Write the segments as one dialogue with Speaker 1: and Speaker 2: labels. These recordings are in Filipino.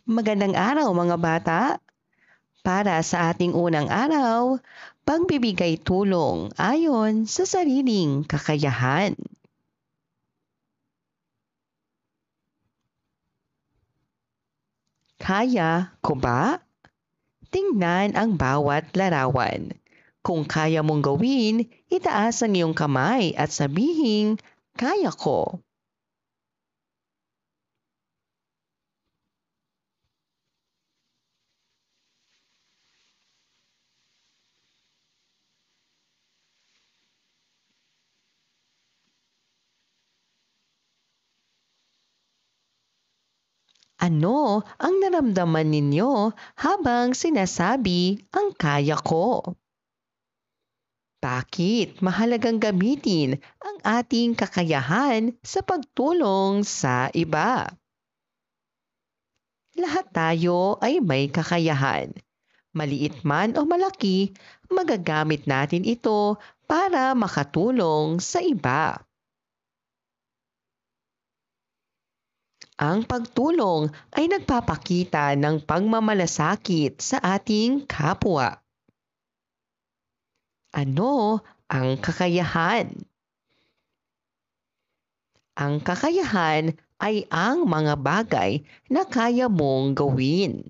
Speaker 1: Magandang araw mga bata. Para sa ating unang araw, pagbibigay tulong ayon sa sariling kakayahan. Kaya ko ba? Tingnan ang bawat larawan. Kung kaya mong gawin, itaas ang iyong kamay at sabihin, kaya ko. Ano ang naramdaman ninyo habang sinasabi ang kaya ko? Bakit mahalagang gamitin ang ating kakayahan sa pagtulong sa iba? Lahat tayo ay may kakayahan. Maliit man o malaki, magagamit natin ito para makatulong sa iba. Ang pagtulong ay nagpapakita ng pagmamalasakit sa ating kapwa. Ano ang kakayahan? Ang kakayahan ay ang mga bagay na kaya mong gawin.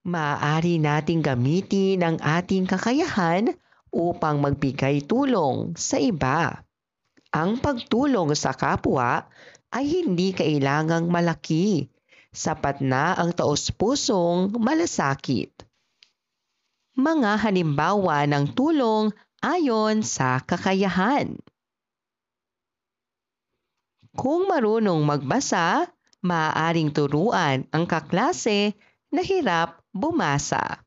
Speaker 1: Maaari nating gamitin ang ating kakayahan upang magbigay tulong sa iba. Ang pagtulong sa kapwa ay hindi kailangang malaki. Sapat na ang taos-pusong malasakit. Mga halimbawa ng tulong ayon sa kakayahan. Kung marunong magbasa, maaaring turuan ang kaklase na hirap bumasa.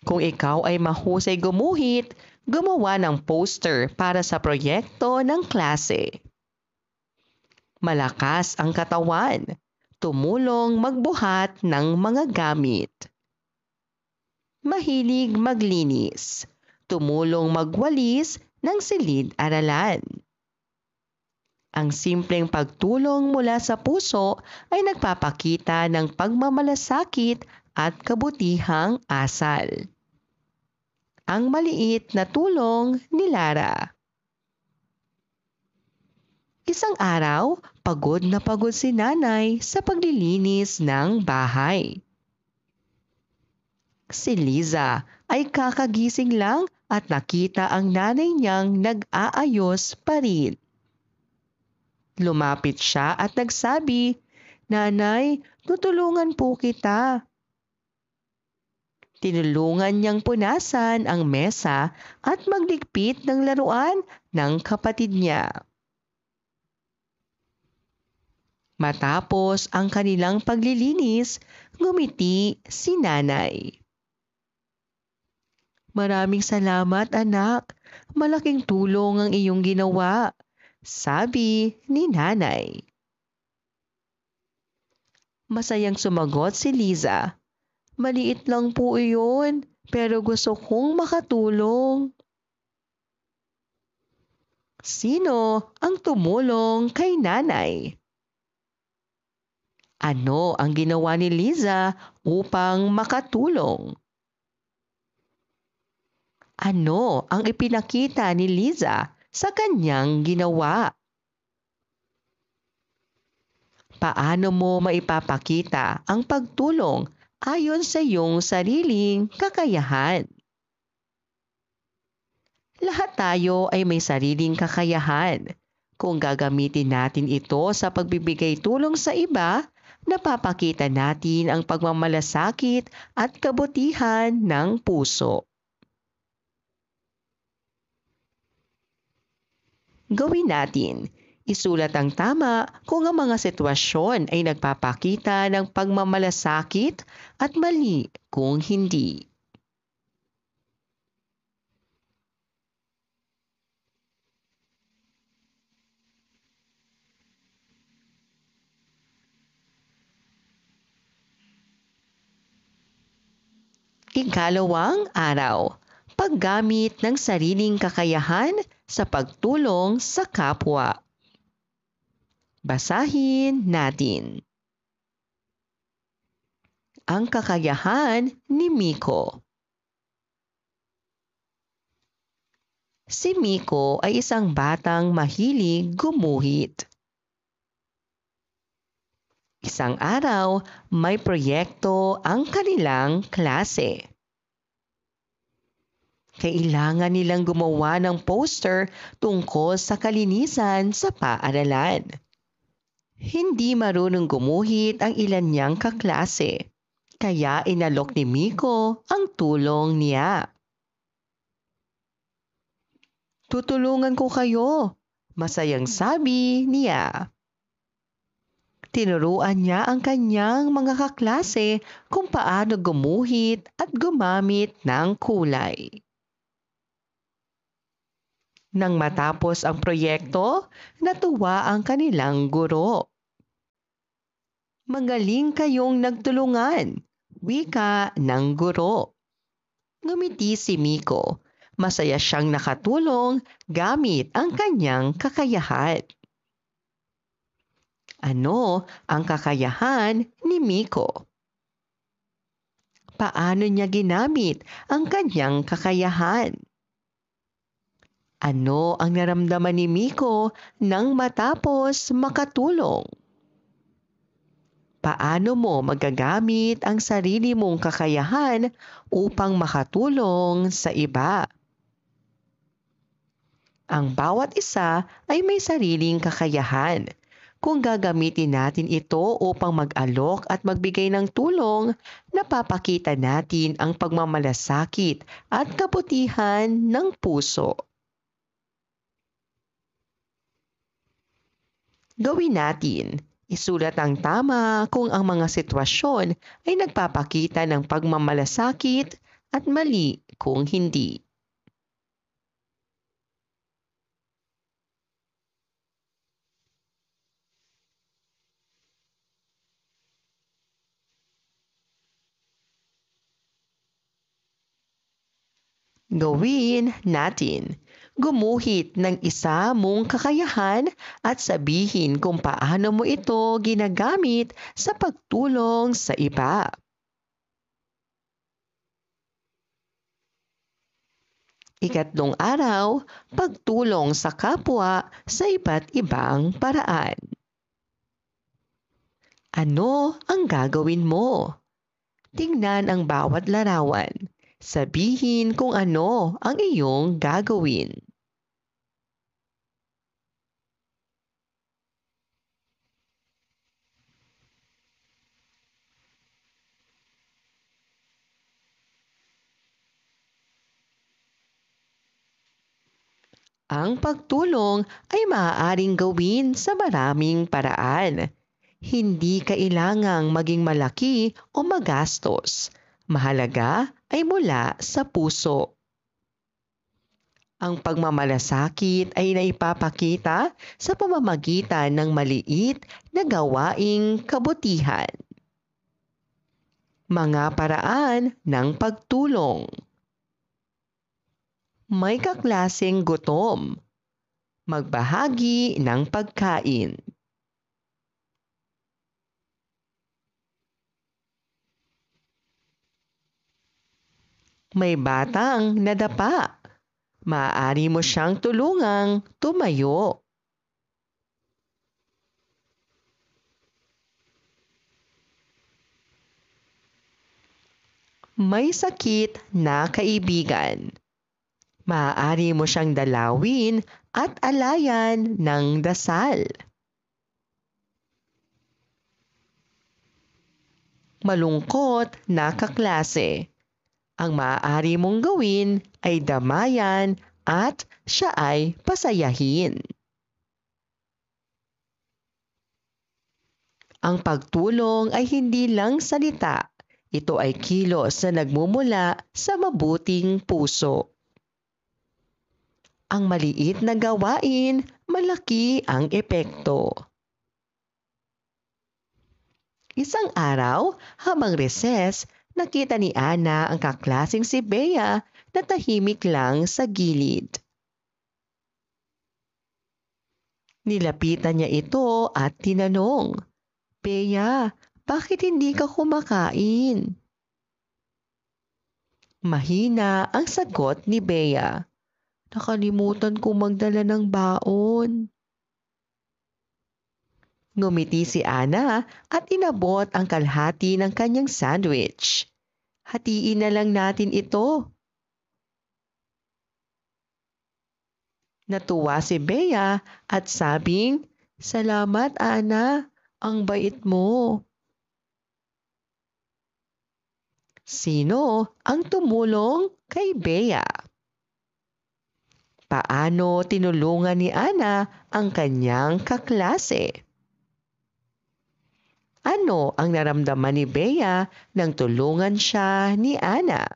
Speaker 1: Kung ikaw ay mahusay gumuhit, gumawa ng poster para sa proyekto ng klase. Malakas ang katawan, tumulong magbuhat ng mga gamit. Mahilig maglinis, tumulong magwalis ng silid-aralan. Ang simpleng pagtulong mula sa puso ay nagpapakita ng pagmamalasakit at kabutihang asal. Ang maliit na tulong ni Lara. Isang araw, pagod na pagod si nanay sa paglilinis ng bahay. Si Liza ay kakagising lang at nakita ang nanay niyang nag-aayos pa rin. Lumapit siya at nagsabi, "Nanay, tutulungan po kita." Tinulungan niyang punasan ang mesa at magligpit ng laruan ng kapatid niya. Matapos ang kanilang paglilinis, ngumiti si nanay. "Maraming salamat anak, malaking tulong ang iyong ginawa," sabi ni nanay. Masayang sumagot si Liza. "Maliit lang po iyon, pero gusto kong makatulong." Sino ang tumulong kay nanay? Ano ang ginawa ni Liza upang makatulong? Ano ang ipinakita ni Liza sa kanyang ginawa? Paano mo maipapakita ang pagtulong ayon sa iyong sariling kakayahan? Lahat tayo ay may sariling kakayahan. Kung gagamitin natin ito sa pagbibigay tulong sa iba, napapakita natin ang pagmamalasakit at kabutihan ng puso. Gawin natin. Isulat ang tama kung ang mga sitwasyon ay nagpapakita ng pagmamalasakit at mali kung hindi. Ikalawang araw. paggamit ng sariling kakayahan sa pagtulong sa kapwa. Basahin natin. Ang kakayahan ni Miko. Si Miko ay isang batang mahilig gumuhit. Isang araw, may proyekto ang kanilang klase. Kailangan nilang gumawa ng poster tungkol sa kalinisan sa paaralan. Hindi marunong gumuhit ang ilan niyang kaklase, kaya inalok ni Miko ang tulong niya. "Tutulungan ko kayo," masayang sabi niya. Tinuruan niya ang kanyang mga kaklase kung paano gumuhit at gumamit ng kulay. Nang matapos ang proyekto, natuwa ang kanilang guro. "Magaling kayong nagtulungan," wika ng guro. Ngumiti si Miko. Masaya siyang nakatulong gamit ang kanyang kakayahan. Ano ang kakayahan ni Miko? Paano niya ginamit ang kanyang kakayahan? Ano ang naramdaman ni Miko nang matapos makatulong? Paano mo magagamit ang sarili mong kakayahan upang makatulong sa iba? Ang bawat isa ay may sariling kakayahan. Kung gagamitin natin ito upang mag-alok at magbigay ng tulong, napapakita natin ang pagmamalasakit at kabutihan ng puso. Gawin natin. Isulat ang tama kung ang mga sitwasyon ay nagpapakita ng pagmamalasakit at mali kung hindi. Gawin natin. Gumuhit ng isa mong kakayahan at sabihin kung paano mo ito ginagamit sa pagtulong sa iba. Ikatlong araw, pagtulong sa kapwa sa iba't ibang paraan. Ano ang gagawin mo? Tingnan ang bawat larawan. Sabihin kung ano ang iyong gagawin. Ang pagtulong ay maaaring gawin sa maraming paraan. Hindi kailangang maging malaki o magastos. Mahalaga ay mula sa puso. Ang pagmamalasakit ay naipapakita sa pamamagitan ng maliit na gawaing kabutihan. Mga paraan ng pagtulong. May kaklaseng gutom. Magbahagi ng pagkain. May batang nadapa. Maaari mo siyang tulungang tumayo. May sakit na kaibigan. Maaari mo siyang dalawin at alayan ng dasal. Malungkot na kaklase. Ang maaari mong gawin ay damayan at siya ay pasayahin. Ang pagtulong ay hindi lang salita. Ito ay kilos na nagmumula sa mabuting puso. Ang maliit na gawain, malaki ang epekto. Isang araw, habang recess, nakita ni Ana ang kaklaseng si Bea na tahimik lang sa gilid. Nilapitan niya ito at tinanong, "Bea, bakit hindi ka kumakain?" Mahina ang sagot ni Bea. "Nakalimutan kong magdala ng baon." Ngumiti si Ana at inabot ang kalahati ng kanyang sandwich. "Hatiin na lang natin ito." Natuwa si Bea at sabing, "Salamat, Ana. Ang bait mo." Sino ang tumulong kay Bea? Paano tinulungan ni Ana ang kanyang kaklase? Ano ang naramdaman ni Bea nang tulungan siya ni Ana?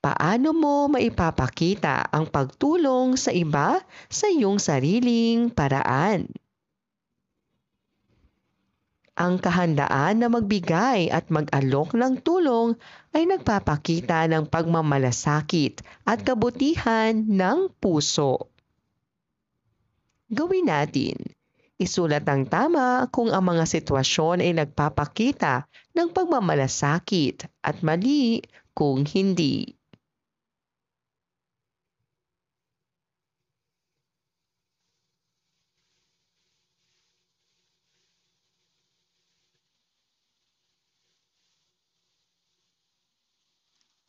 Speaker 1: Paano mo maipapakita ang pagtulong sa iba sa iyong sariling paraan? Ang kahandaan na magbigay at mag-alok ng tulong ay nagpapakita ng pagmamalasakit at kabutihan ng puso. Gawin natin. Isulat ang tama kung ang mga sitwasyon ay nagpapakita ng pagmamalasakit at mali kung hindi.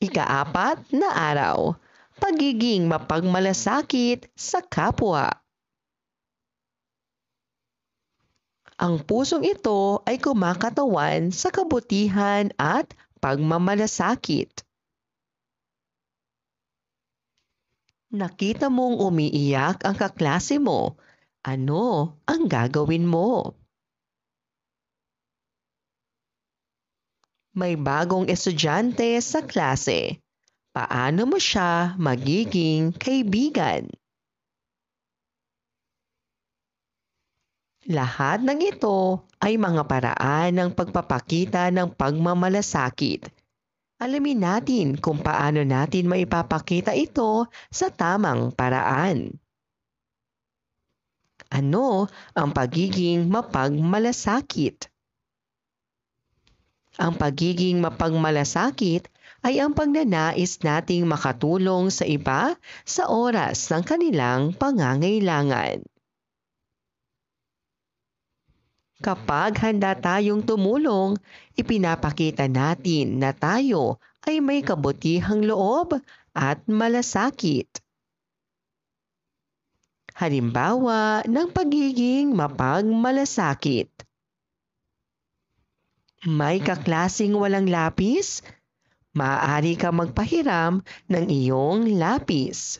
Speaker 1: Ika-4 na araw, pagiging mapagmalasakit sa kapwa. Ang pusong ito ay kumakatawan sa kabutihan at pagmamalasakit. Nakita mong umiiyak ang kaklase mo. Ano ang gagawin mo? May bagong estudyante sa klase. Paano mo siya magiging kaibigan? Lahat ng ito ay mga paraan ng pagpapakita ng pagmamalasakit. Alamin natin kung paano natin maipapakita ito sa tamang paraan. Ano ang pagiging mapagmalasakit? Ang pagiging mapagmalasakit ay ang pagnanais nating makatulong sa iba sa oras ng kanilang pangangailangan. Kapag handa tayong tumulong, ipinapakita natin na tayo ay may kabutihang loob at malasakit. Halimbawa ng pagiging mapagmalasakit. May kaklasing walang lapis? Maaari ka magpahiram ng iyong lapis.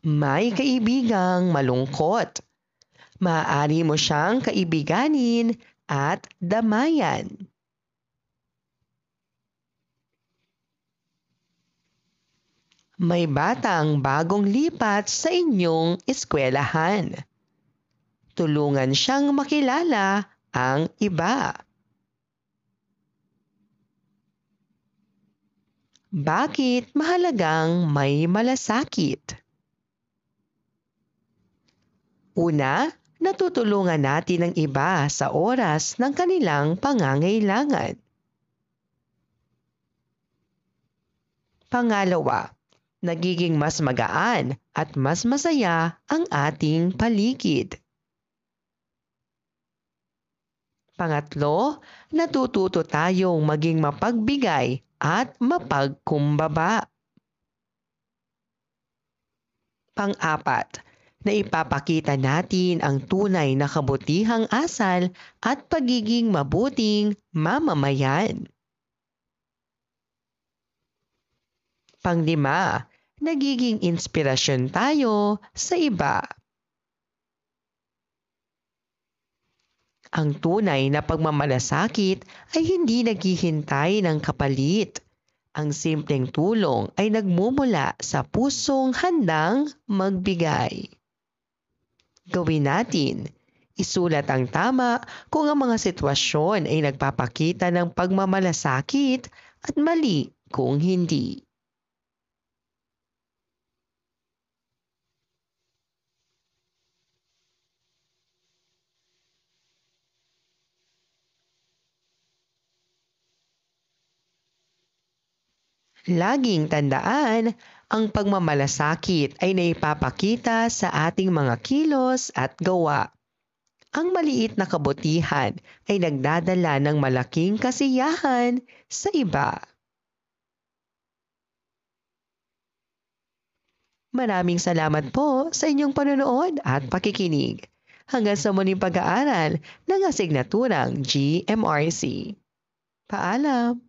Speaker 1: May kaibigang malungkot. Maaari mo siyang kaibiganin at damayan. May batang bagong lipat sa inyong eskwelahan. Tulungan siyang makilala ang iba. Bakit mahalagang may malasakit? Una, natutulungan natin ang iba sa oras ng kanilang pangangailangan. Pangalawa, nagiging mas magaan at mas masaya ang ating paligid. Pangatlo, natututo tayong maging mapagbigay at mapagkumbaba. Pang-apat, naipapakita natin ang tunay na kabutihang asal at pagiging mabuting mamamayan. Pang-lima, nagiging inspirasyon tayo sa iba. Ang tunay na pagmamalasakit ay hindi naghihintay ng kapalit. Ang simpleng tulong ay nagmumula sa pusong handang magbigay. Gawin natin. Isulat ang tama kung ang mga sitwasyon ay nagpapakita ng pagmamalasakit at mali kung hindi. Laging tandaan, ang pagmamalasakit ay naipapakita sa ating mga kilos at gawa. Ang maliit na kabutihan ay nagdadala ng malaking kasiyahan sa iba. Maraming salamat po sa inyong panonood at pakikinig. Hanggang sa muling pag-aaral ng asignaturang GMRC. Paalam!